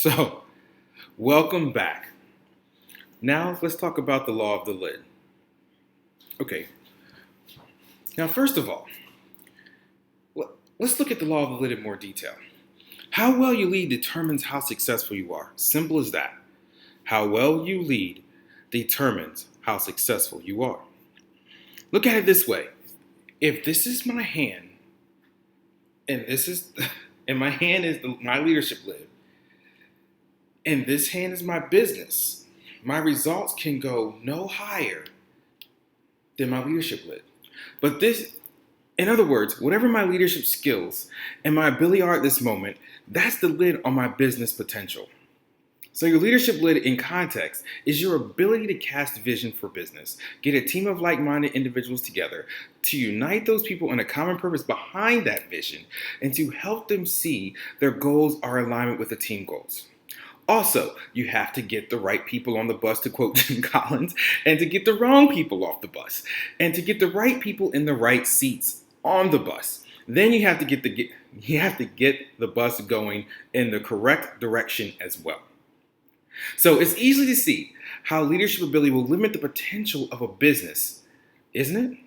So, welcome back. Now, let's talk about the law of the lid. Okay, now, first of all, let's look at the law of the lid in more detail. How well you lead determines how successful you are. Simple as that. How well you lead determines how successful you are. Look at it this way. If this is my hand, and this is, and my hand is my leadership lid, and this hand is my business, my results can go no higher than my leadership lid. But this, in other words, whatever my leadership skills and my ability are at this moment, that's the lid on my business potential. So your leadership lid in context is your ability to cast vision for business, get a team of like-minded individuals together, to unite those people in a common purpose behind that vision, and to help them see their goals are in alignment with the team goals. Also, you have to get the right people on the bus, to quote Jim Collins, and to get the wrong people off the bus, and to get the right people in the right seats on the bus. Then you have to get the bus going in the correct direction as well. So it's easy to see how leadership ability will limit the potential of a business, isn't it?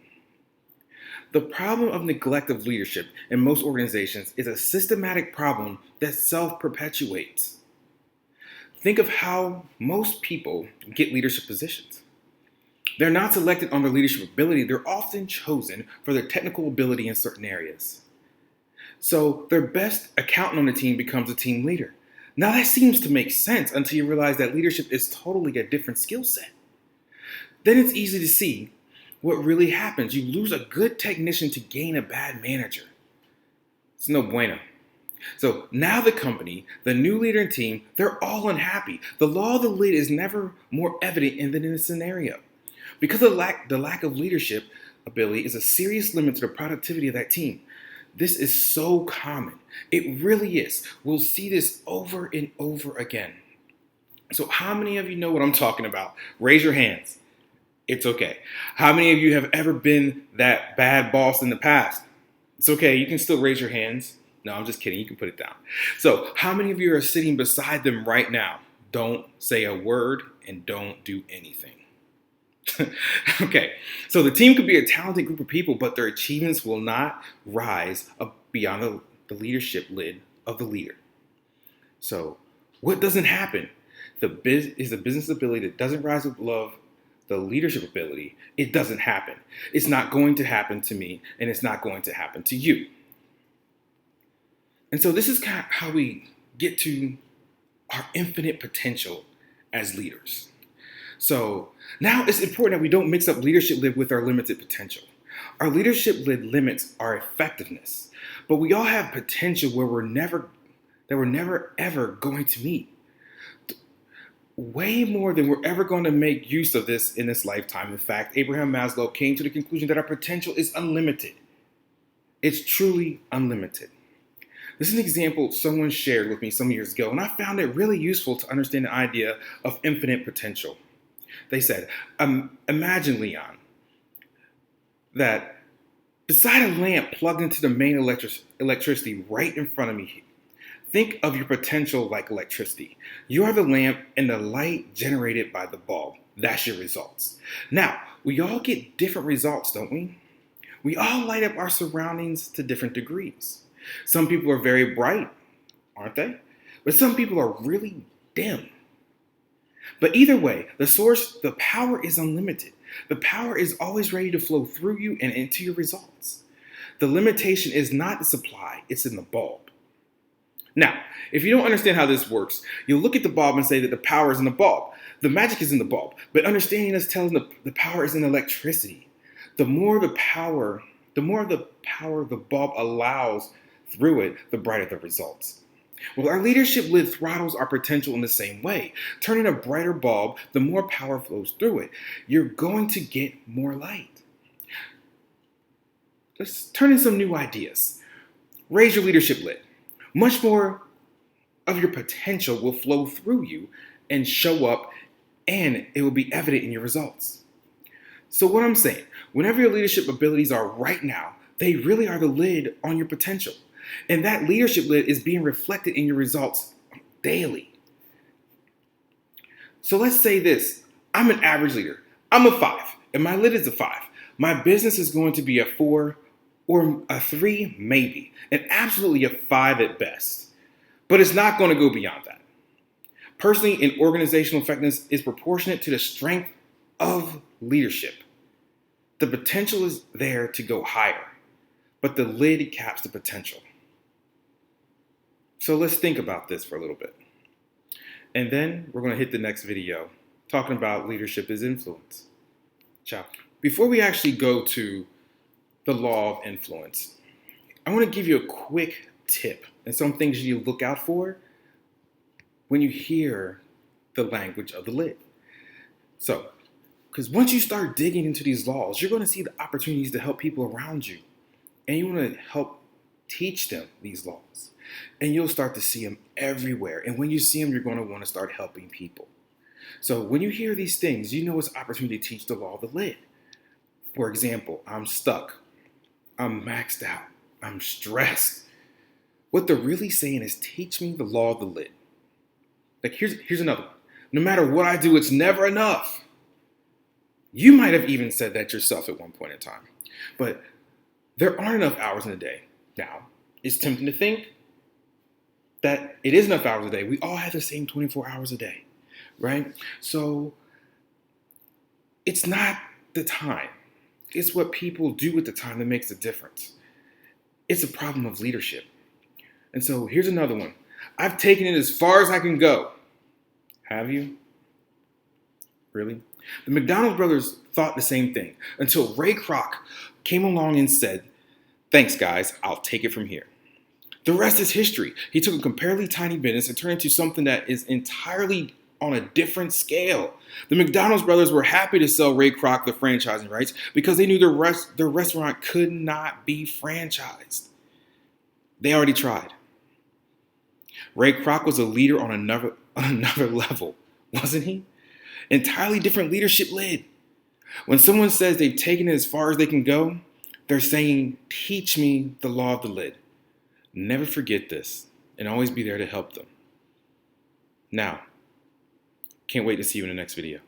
The problem of neglect of leadership in most organizations is a systematic problem that self-perpetuates. Think of how most people get leadership positions. They're not selected on their leadership ability, they're often chosen for their technical ability in certain areas. So their best accountant on the team becomes a team leader. Now that seems to make sense until you realize that leadership is totally a different skill set. Then it's easy to see what really happens. You lose a good technician to gain a bad manager. It's no bueno. So now the company, the new leader and team, they're all unhappy. The law of the lid is never more evident than in this scenario. Because the lack of leadership ability is a serious limit to the productivity of that team. This is so common. It really is. We'll see this over and over again. So how many of you know what I'm talking about? Raise your hands. It's okay. How many of you have ever been that bad boss in the past? It's okay. You can still raise your hands. No, I'm just kidding. You can put it down. So how many of you are sitting beside them right now? Don't say a word and don't do anything. Okay, so the team could be a talented group of people, but their achievements will not rise up beyond the leadership lid of the leader. So what doesn't happen? The business ability that doesn't rise above the leadership ability. It doesn't happen. It's not going to happen to me, and it's not going to happen to you. And so this is kind of how we get to our infinite potential as leaders. So now it's important that we don't mix up leadership lid with our limited potential. Our leadership lid limits our effectiveness, but we all have potential where we're never ever going to meet. Way more than we're ever going to make use of this in this lifetime. In fact, Abraham Maslow came to the conclusion that our potential is unlimited. It's truly unlimited. This is an example someone shared with me some years ago, and I found it really useful to understand the idea of infinite potential. They said, imagine, Leon, that beside a lamp plugged into the main electricity right in front of me, think of your potential like electricity. You are the lamp and the light generated by the bulb. That's your results. Now, we all get different results, don't we? We all light up our surroundings to different degrees. Some people are very bright, aren't they? But some people are really dim. But either way, the power is unlimited. The power is always ready to flow through you and into your results. The limitation is not the supply, it's in the bulb. Now, if you don't understand how this works, you'll look at the bulb and say that the power is in the bulb. The magic is in the bulb. But understanding this tells them the power is in electricity. The more the power the bulb allows through it, the brighter the results. Well, our leadership lid throttles our potential in the same way. Turning a brighter bulb, the more power flows through it. You're going to get more light. Let's turn in some new ideas. Raise your leadership lid. Much more of your potential will flow through you and show up, and it will be evident in your results. So what I'm saying, whenever your leadership abilities are right now, they really are the lid on your potential. And that leadership lid is being reflected in your results daily. So let's say this. I'm an average leader. I'm a 5, and my lid is a 5. My business is going to be a 4 or a 3, maybe, and absolutely a 5 at best. But it's not going to go beyond that. Personally, in organizational effectiveness is proportionate to the strength of leadership. The potential is there to go higher, but the lid caps the potential. So let's think about this for a little bit. And then we're going to hit the next video talking about leadership as influence. Ciao. Before we actually go to the law of influence, I want to give you a quick tip and some things you look out for when you hear the language of the lid. So, because once you start digging into these laws, you're going to see the opportunities to help people around you. And you want to help teach them these laws. And you'll start to see them everywhere. And when you see them, you're going to want to start helping people. So when you hear these things, you know it's an opportunity to teach the law of the lid. For example, I'm stuck. I'm maxed out. I'm stressed. What they're really saying is teach me the law of the lid. Like here's another one. No matter what I do, it's never enough. You might have even said that yourself at one point in time. But there aren't enough hours in a day. Now, it's tempting to think that it is enough hours a day. We all have the same 24 hours a day, right? So it's not the time. It's what people do with the time that makes the difference. It's a problem of leadership. And so here's another one. I've taken it as far as I can go. Have you? Really? The McDonald's brothers thought the same thing until Ray Kroc came along and said, thanks guys, I'll take it from here. The rest is history. He took a comparatively tiny business and turned it into something that is entirely on a different scale. The McDonald's brothers were happy to sell Ray Kroc the franchising rights because they knew the restaurant could not be franchised. They already tried. Ray Kroc was a leader on another level, wasn't he? Entirely different leadership lid. When someone says they've taken it as far as they can go, they're saying, teach me the law of the lid. Never forget this and always be there to help them. Now, can't wait to see you in the next video.